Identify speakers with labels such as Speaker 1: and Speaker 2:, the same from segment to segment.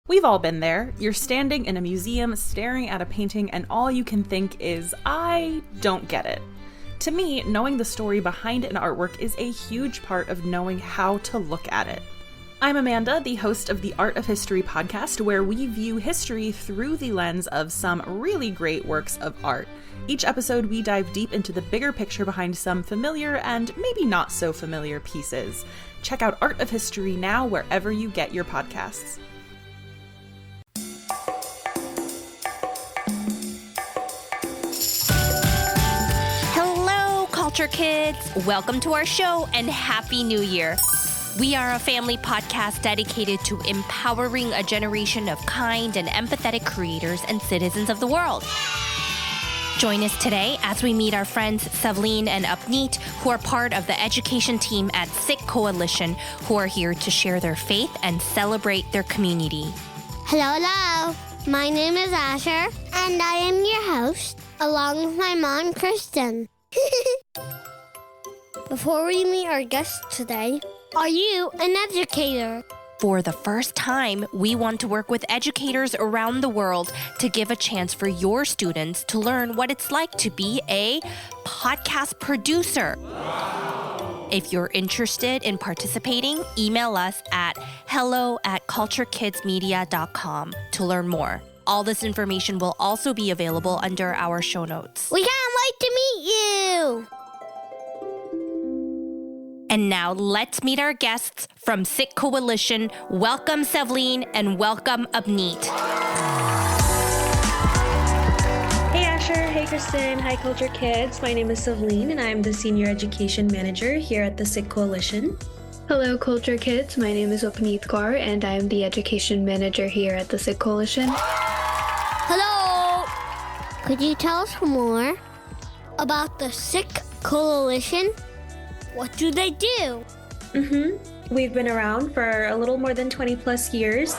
Speaker 1: We've all been there. You're standing in a museum, staring at a painting, and all you can think is, I don't get it. To me, knowing the story behind an artwork is a huge part of knowing how to look at it. I'm Amanda, the host of the Art of History podcast, where we view history through the lens of some really great works of art. Each episode, we dive deep into the bigger picture behind some familiar and maybe not so familiar pieces. Check out Art of History now wherever you get your podcasts.
Speaker 2: Culture kids, welcome to our show and Happy New Year. We are a family podcast dedicated to empowering a generation of kind and empathetic creators and citizens of the world. Join us today as we meet our friends Savleen and Upneet, who are part of the education team at Sikh Coalition, who are here to share their faith and celebrate their community.
Speaker 3: Hello. My name is Asher, and I am your host, along with my mom, Kristen. Before we meet our guests today, are you an educator?
Speaker 2: For the first time, we want to work with educators around the world to give a chance for your students to learn what it's like to be a podcast producer. Wow. If you're interested in participating, email us at hello@culturekidsmedia.com to learn more. All this information will also be available under our show notes.
Speaker 3: We can't wait to meet you!
Speaker 2: And now let's meet our guests from Sikh Coalition. Welcome, Savleen, and welcome, Upneet.
Speaker 4: Hey, Asher. Hey, Kristen. Hi, Culture Kids. My name is Savleen, and I'm the Senior Education Manager here at the Sikh Coalition.
Speaker 5: Hello, Culture Kids. My name is Upneet Kaur, and I'm the Education Manager here at the Sikh Coalition.
Speaker 3: Hello! Could you tell us more about the Sikh Coalition? What do they do?
Speaker 4: We've been around for a little more than 20 plus years.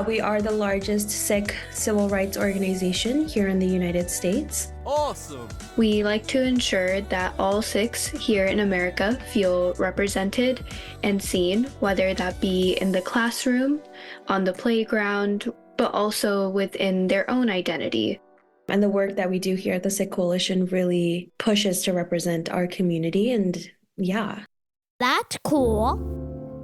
Speaker 4: We are the largest Sikh civil rights organization here in the United States.
Speaker 6: Awesome!
Speaker 5: We like to ensure that all Sikhs here in America feel represented and seen, whether that be in the classroom, on the playground, but also within their own identity.
Speaker 4: And the work that we do here at the Sikh Coalition really pushes to represent our community, and yeah.
Speaker 3: That's cool.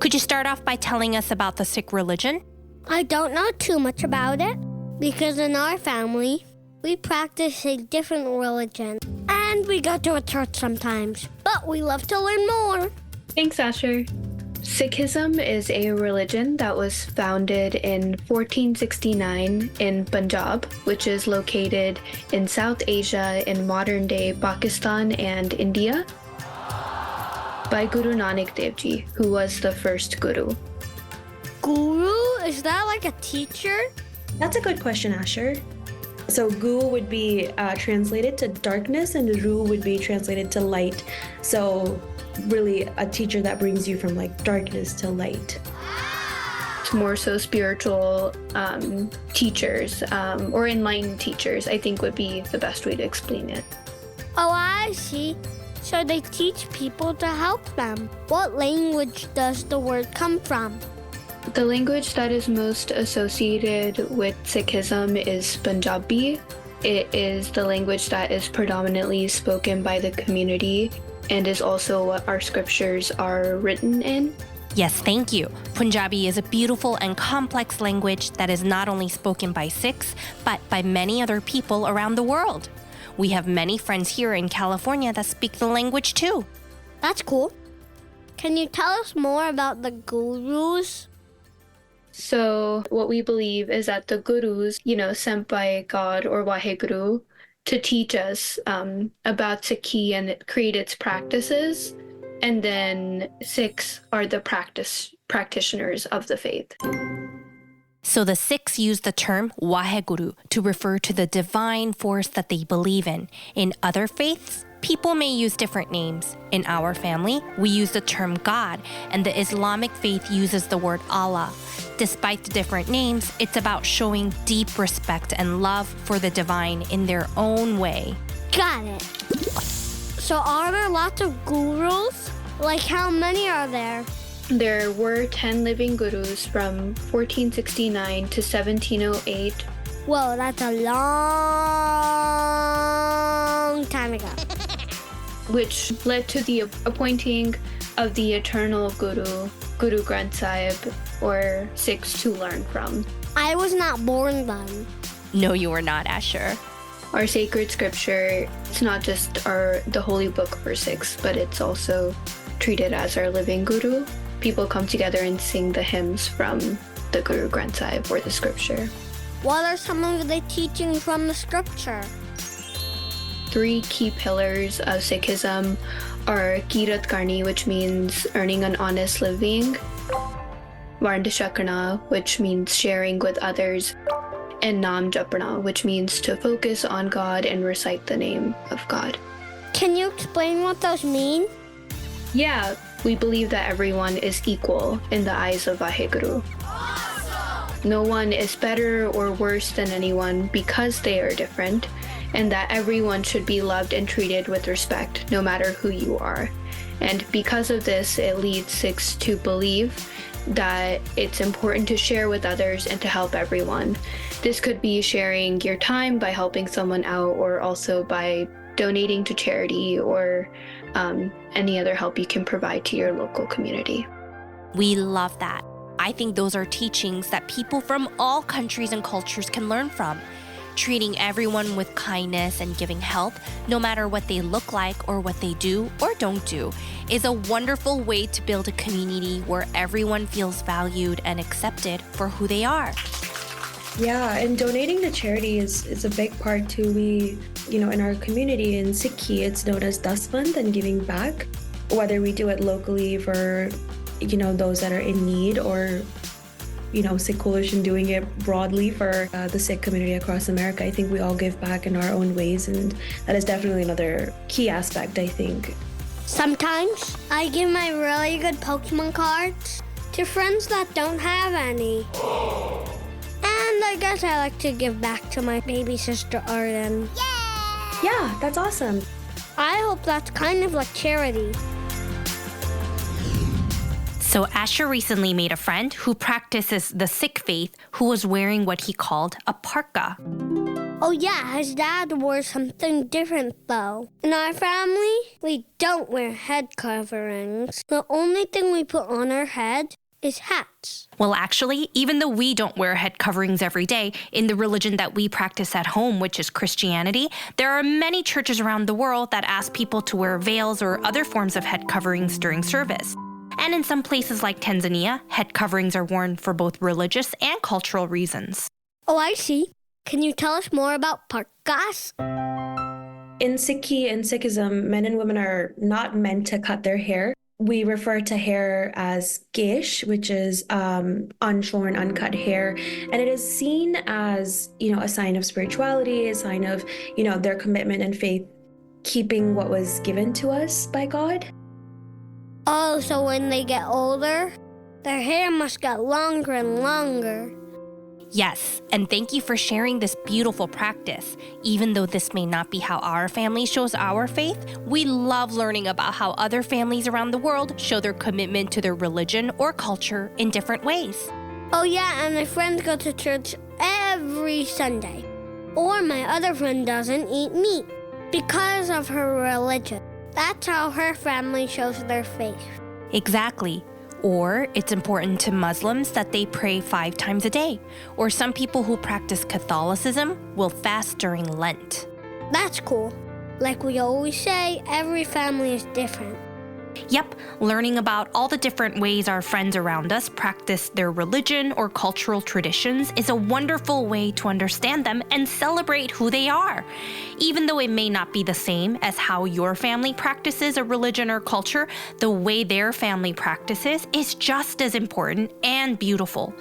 Speaker 2: Could you start off by telling us about the Sikh religion?
Speaker 3: I don't know too much about it because in our family, we practice a different religion and we go to a church sometimes, but we love to learn more.
Speaker 5: Thanks, Asher. Sikhism is a religion that was founded in 1469 in Punjab, which is located in South Asia in modern-day Pakistan and India, by Guru Nanak Dev Ji, who was the first guru.
Speaker 3: Guru? Is that like a teacher?
Speaker 4: That's a good question, Asher. So Gu would be translated to darkness, and Ru would be translated to light. So really a teacher that brings you from like darkness to light.
Speaker 5: It's more so spiritual teachers or enlightened teachers, I think would be the best way to explain it.
Speaker 3: Oh, I see. So they teach people to help them. What language does the word come from?
Speaker 5: The language that is most associated with Sikhism is Punjabi. It is the language that is predominantly spoken by the community and is also what our scriptures are written in.
Speaker 2: Yes, thank you. Punjabi is a beautiful and complex language that is not only spoken by Sikhs, but by many other people around the world. We have many friends here in California that speak the language too.
Speaker 3: That's cool. Can you tell us more about the gurus?
Speaker 5: So what we believe is that the gurus, sent by God or Waheguru to teach us about Sikhi and create its practices. And then Sikhs are the practitioners of the faith.
Speaker 2: So the Sikhs use the term Waheguru to refer to the divine force that they believe in. In other faiths, people may use different names. In our family, we use the term God, and the Islamic faith uses the word Allah. Despite the different names, it's about showing deep respect and love for the divine in their own way.
Speaker 3: Got it. So are there lots of gurus? Like how many are there?
Speaker 5: There were 10 living gurus from 1469 to 1708.
Speaker 3: Whoa, that's a long time ago.
Speaker 5: Which led to the appointing of the eternal guru, Guru Granth Sahib, or Sikhs to learn from.
Speaker 3: I was not born then.
Speaker 2: No, you are not, Asher.
Speaker 5: Our sacred scripture, it's not just the holy book for Sikhs, but it's also treated as our living guru. People come together and sing the hymns from the Guru Granth Sahib, or the scripture.
Speaker 3: What are some of the teachings from the scripture?
Speaker 5: 3 key pillars of Sikhism are Kirat Karni, which means earning an honest living, Varndashakana, which means sharing with others, and Nam Japana, which means to focus on God and recite the name of God.
Speaker 3: Can you explain what those mean?
Speaker 5: Yeah, we believe that everyone is equal in the eyes of Vaheguru. No one is better or worse than anyone because they are different, and that everyone should be loved and treated with respect, no matter who you are. And because of this, it leads Sikhs to believe that it's important to share with others and to help everyone. This could be sharing your time by helping someone out, or also by donating to charity, or any other help you can provide to your local community.
Speaker 2: We love that. I think those are teachings that people from all countries and cultures can learn from. Treating everyone with kindness and giving help, no matter what they look like or what they do or don't do, is a wonderful way to build a community where everyone feels valued and accepted for who they are.
Speaker 4: Yeah, and donating to charity is a big part too. We, in our community in Sikhi, it's known as Dasband and giving back. Whether we do it locally for, those that are in need, or Sikh Coalition doing it broadly for the Sikh community across America. I think we all give back in our own ways, and that is definitely another key aspect, I think.
Speaker 3: Sometimes I give my really good Pokemon cards to friends that don't have any. And I guess I like to give back to my baby sister Arden.
Speaker 4: Yeah, that's awesome.
Speaker 3: I hope that's kind of like charity.
Speaker 2: So Asher recently made a friend who practices the Sikh faith who was wearing what he called a parka.
Speaker 3: Oh yeah, his dad wore something different though. In our family, we don't wear head coverings. The only thing we put on our head is hats.
Speaker 2: Well, actually, even though we don't wear head coverings every day, in the religion that we practice at home, which is Christianity, there are many churches around the world that ask people to wear veils or other forms of head coverings during service. And in some places like Tanzania, head coverings are worn for both religious and cultural reasons.
Speaker 3: Oh, I see. Can you tell us more about patkas?
Speaker 4: In Sikhi and Sikhism, men and women are not meant to cut their hair. We refer to hair as kesh, which is unshorn, uncut hair. And it is seen as, a sign of spirituality, a sign of, their commitment and faith, keeping what was given to us by God.
Speaker 3: Oh, so when they get older, their hair must get longer and longer.
Speaker 2: Yes, and thank you for sharing this beautiful practice. Even though this may not be how our family shows our faith, we love learning about how other families around the world show their commitment to their religion or culture in different ways.
Speaker 3: Oh yeah, and my friends go to church every Sunday. Or my other friend doesn't eat meat because of her religion. That's how her family shows their faith.
Speaker 2: Exactly. Or it's important to Muslims that they pray 5 times a day. Or some people who practice Catholicism will fast during Lent.
Speaker 3: That's cool. Like we always say, every family is different.
Speaker 2: Yep, learning about all the different ways our friends around us practice their religion or cultural traditions is a wonderful way to understand them and celebrate who they are. Even though it may not be the same as how your family practices a religion or culture, the way their family practices is just as important and beautiful.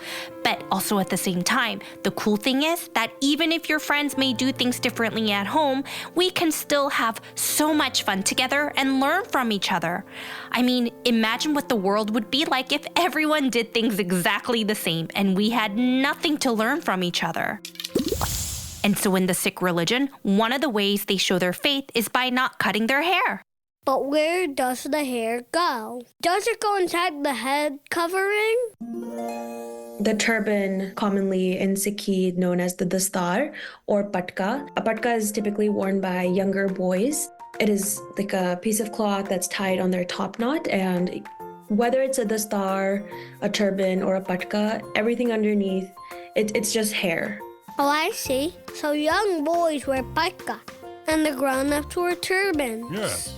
Speaker 2: But also at the same time, the cool thing is that even if your friends may do things differently at home, we can still have so much fun together and learn from each other. I mean, imagine what the world would be like if everyone did things exactly the same and we had nothing to learn from each other. And so in the Sikh religion, one of the ways they show their faith is by not cutting their hair.
Speaker 3: But where does the hair go? Does it go inside the head covering?
Speaker 4: The turban, commonly in Sikhi known as the dastar or patka. A patka is typically worn by younger boys. It is like a piece of cloth that's tied on their top knot, and whether it's a dastar, a turban, or a patka, everything underneath, it's just hair.
Speaker 3: Oh, I see. So young boys wear patka, and the grown-ups wear turbans.
Speaker 6: Yes.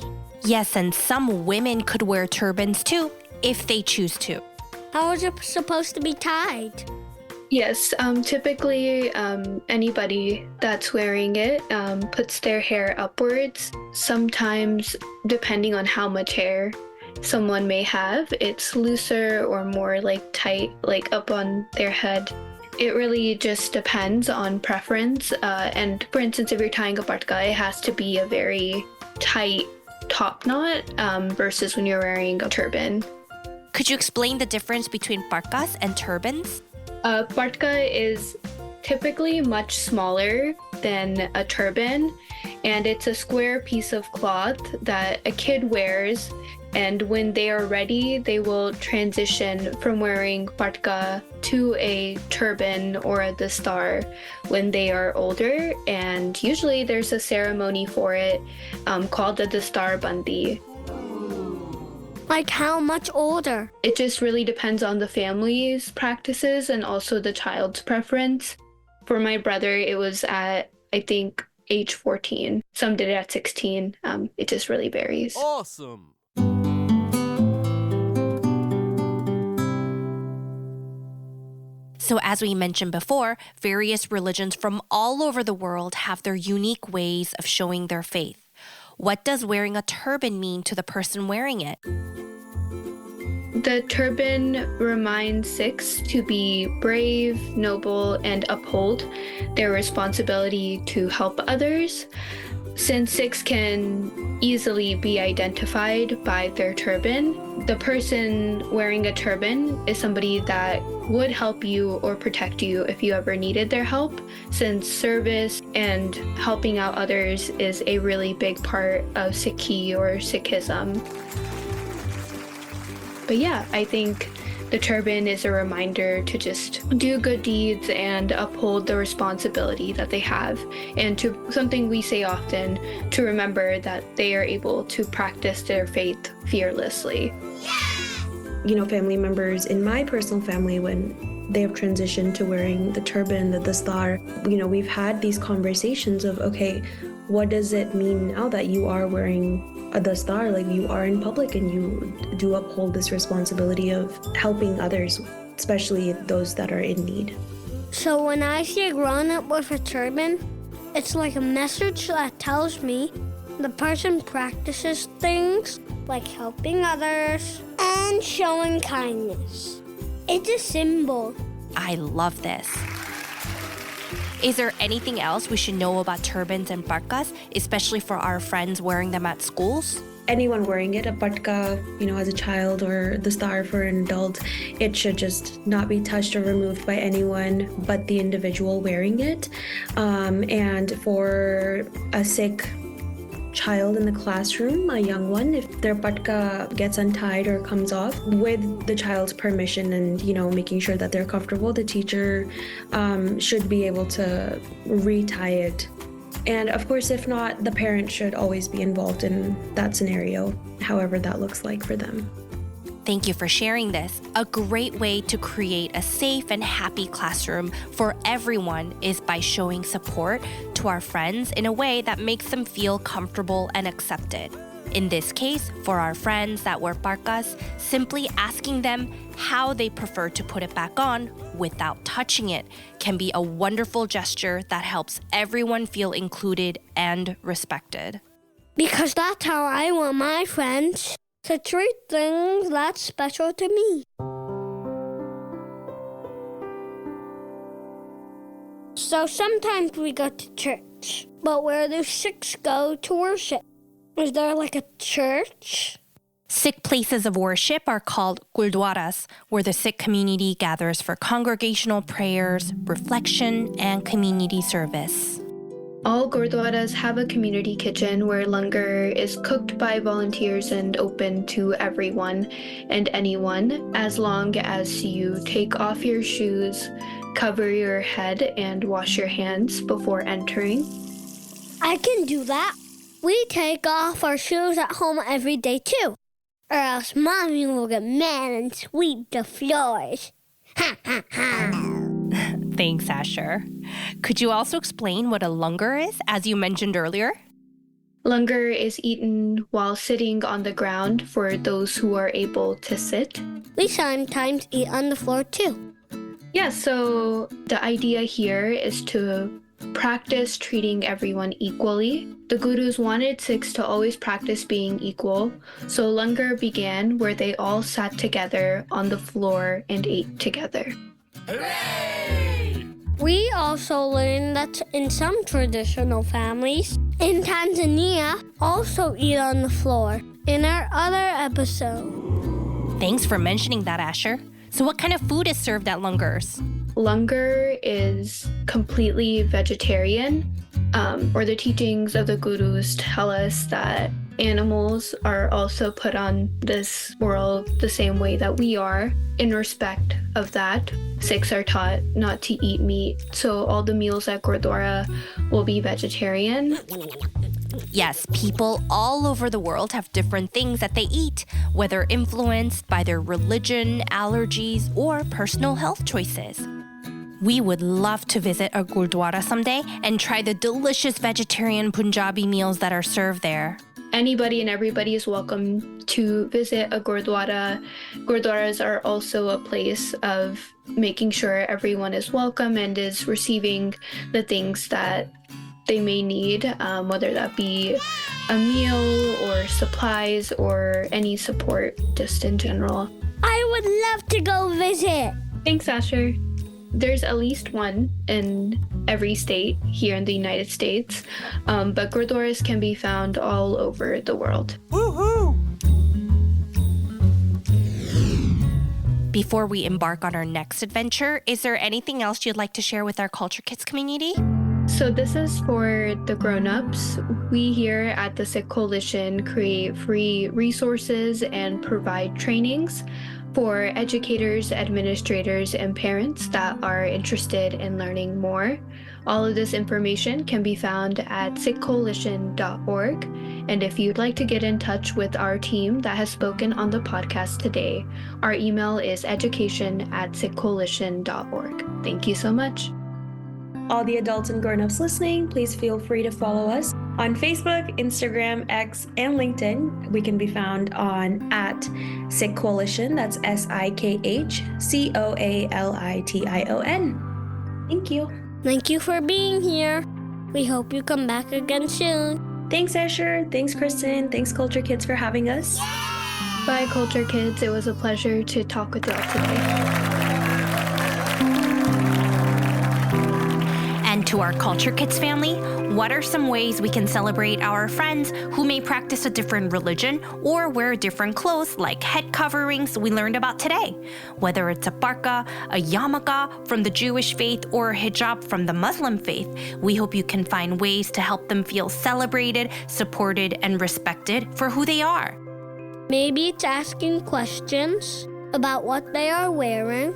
Speaker 2: Yes, and some women could wear turbans too, if they choose to.
Speaker 3: How is it supposed to be tied?
Speaker 5: Yes, typically anybody that's wearing it puts their hair upwards. Sometimes, depending on how much hair someone may have, it's looser or more like tight, like up on their head. It really just depends on preference. And for instance, if you're tying a patka, it has to be a very tight top knot versus when you're wearing a turban.
Speaker 2: Could you explain the difference between patkas and turbans?
Speaker 5: Patka is typically much smaller than a turban, and it's a square piece of cloth that a kid wears, and when they are ready, they will transition from wearing patka to a turban or a dastar when they are older, and usually there's a ceremony for it called the dastar bandi.
Speaker 3: Like how much older?
Speaker 5: It just really depends on the family's practices and also the child's preference. For my brother, it was at, I think, age 14. Some did it at 16. It just really varies.
Speaker 6: Awesome.
Speaker 2: So as we mentioned before, various religions from all over the world have their unique ways of showing their faith. What does wearing a turban mean to the person wearing it?
Speaker 5: The turban reminds Sikhs to be brave, noble, and uphold their responsibility to help others. Since Sikhs can easily be identified by their turban, the person wearing a turban is somebody that would help you or protect you if you ever needed their help, since service and helping out others is a really big part of Sikhi or Sikhism. But yeah, I think the turban is a reminder to just do good deeds and uphold the responsibility that they have, and to something we say often, to remember that they are able to practice their faith fearlessly.
Speaker 4: You know, family members in my personal family, when they have transitioned to wearing the turban, the dastar, you know, we've had these conversations of, okay, what does it mean now that you are wearing a dastar? Like, you are in public and you do uphold this responsibility of helping others, especially those that are in need.
Speaker 3: So when I see a grown-up with a turban, it's like a message that tells me the person practices things like helping others and showing kindness. It's a symbol.
Speaker 2: I love this. Is there anything else we should know about turbans and patkas, especially for our friends wearing them at schools?
Speaker 4: Anyone wearing it, a patka, you know, as a child, or the star for an adult, it should just not be touched or removed by anyone but the individual wearing it. And for a Sikh child in the classroom, a young one, if their patka gets untied or comes off, with the child's permission and, you know, making sure that they're comfortable, the teacher should be able to retie it. And of course, if not, the parent should always be involved in that scenario, however that looks like for them.
Speaker 2: Thank you for sharing this. A great way to create a safe and happy classroom for everyone is by showing support to our friends in a way that makes them feel comfortable and accepted. In this case, for our friends that wear patkas, simply asking them how they prefer to put it back on without touching it can be a wonderful gesture that helps everyone feel included and respected.
Speaker 3: Because that's how I want my friends to treat things that's special to me. So sometimes we go to church, but where do Sikhs go to worship? Is there like a church?
Speaker 2: Sikh places of worship are called Gurdwaras, where the Sikh community gathers for congregational prayers, reflection, and community service.
Speaker 5: All Gurdwaras have a community kitchen where langar is cooked by volunteers and open to everyone and anyone, as long as you take off your shoes, cover your head, and wash your hands before entering.
Speaker 3: I can do that. We take off our shoes at home every day too, or else Mommy will get mad and sweep the floors. Ha ha ha.
Speaker 2: Thanks, Asher. Could you also explain what a langar is, as you mentioned earlier?
Speaker 5: Langar is eaten while sitting on the ground for those who are able to sit.
Speaker 3: We sometimes eat on the floor too.
Speaker 5: Yeah, so the idea here is to practice treating everyone equally. The gurus wanted Sikhs to always practice being equal, so langar began where they all sat together on the floor and ate together.
Speaker 3: Hooray! We also learned that in some traditional families in Tanzania also eat on the floor in our other episode.
Speaker 2: Thanks for mentioning that, Asher. So what kind of food is served at langars?
Speaker 5: Langar is completely vegetarian, or the teachings of the gurus tell us that animals are also put on this world the same way that we are. In respect of that, Sikhs are taught not to eat meat, so all the meals at Gurdwara will be vegetarian.
Speaker 2: Yes, people all over the world have different things that they eat, whether influenced by their religion, allergies, or personal health choices. We would love to visit a Gurdwara someday and try the delicious vegetarian Punjabi meals that are served there.
Speaker 5: Anybody and everybody is welcome to visit a Gurdwara. Gurdwaras are also a place of making sure everyone is welcome and is receiving the things that they may need, whether that be a meal or supplies or any support just in general.
Speaker 3: I would love to go visit.
Speaker 5: Thanks, Asher. There's at least one in every state here in the United States, but Gurdwaras can be found all over the world.
Speaker 2: Woohoo! Before we embark on our next adventure, is there anything else you'd like to share with our Culture Kids community?
Speaker 5: So this is for the grown-ups. We here at the Sikh Coalition create free resources and provide trainings for educators, administrators, and parents that are interested in learning more. All of this information can be found at sikhcoalition.org. And if you'd like to get in touch with our team that has spoken on the podcast today, our email is education@sikhcoalition.org. Thank you so much.
Speaker 4: All the adults and grown-ups listening, please feel free to follow us on Facebook, Instagram, X, and LinkedIn. We can be found on @Sikh Coalition. That's SIKHCOALITION. Thank you.
Speaker 3: Thank you for being here. We hope you come back again soon.
Speaker 4: Thanks, Asher. Thanks, Kristen. Thanks, Culture Kids, for having us.
Speaker 5: Bye, Culture Kids. It was a pleasure to talk with y'all today.
Speaker 2: And to our Culture Kids family, what are some ways we can celebrate our friends who may practice a different religion or wear different clothes like head coverings we learned about today? Whether it's a parka, a yarmulke from the Jewish faith, or a hijab from the Muslim faith, we hope you can find ways to help them feel celebrated, supported, and respected for who they are.
Speaker 3: Maybe it's asking questions about what they are wearing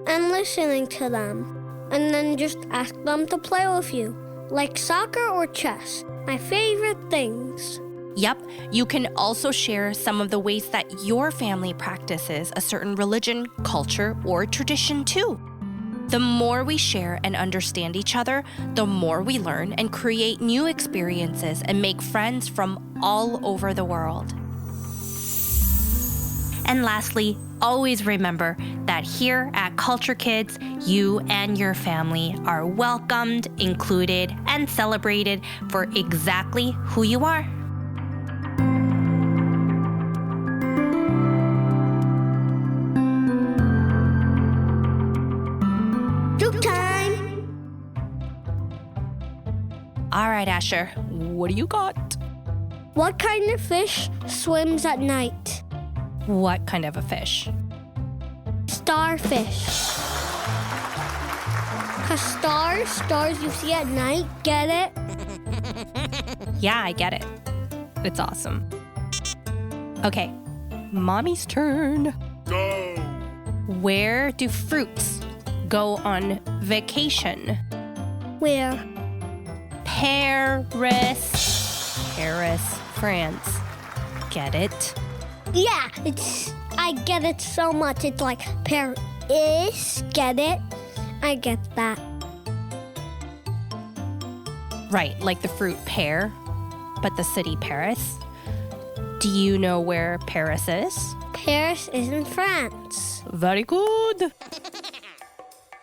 Speaker 3: and listening to them. And then just ask them to play with you, like soccer or chess, my favorite things.
Speaker 2: Yep, you can also share some of the ways that your family practices a certain religion, culture, or tradition too. The more we share and understand each other, the more we learn and create new experiences and make friends from all over the world. And lastly, always remember that here at Culture Kids, you and your family are welcomed, included, and celebrated for exactly who you are.
Speaker 3: Joke time!
Speaker 2: All right, Asher, what do you got?
Speaker 3: What kind of fish swims at night?
Speaker 2: What kind of a fish?
Speaker 3: Starfish. 'Cause stars you see at night, get it?
Speaker 2: Yeah, I get it. It's awesome. Okay, Mommy's turn.
Speaker 6: Go!
Speaker 2: Where do fruits go on vacation?
Speaker 3: Where?
Speaker 2: Paris. Paris, France. Get it?
Speaker 3: Yeah, I get it so much. It's like Paris, get it? I get that.
Speaker 2: Right, like the fruit pear, but the city Paris. Do you know where Paris is?
Speaker 3: Paris is in France.
Speaker 2: Very good.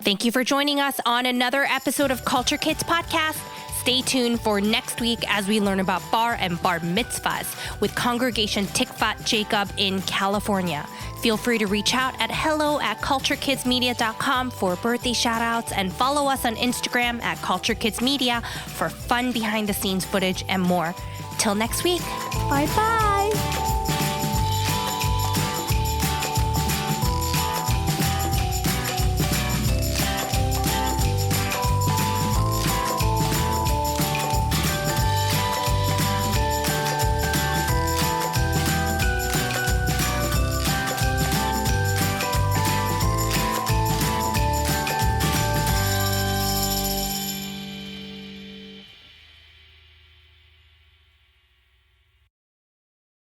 Speaker 2: Thank you for joining us on another episode of Culture Kids Podcast. Stay tuned for next week as we learn about bar and bar mitzvahs with Congregation Tikvat Jacob in California. Feel free to reach out at hello@culturekidsmedia.com for birthday shoutouts and follow us on Instagram at Culture Kids Media for fun behind the scenes footage and more. Till next week.
Speaker 3: Bye-bye.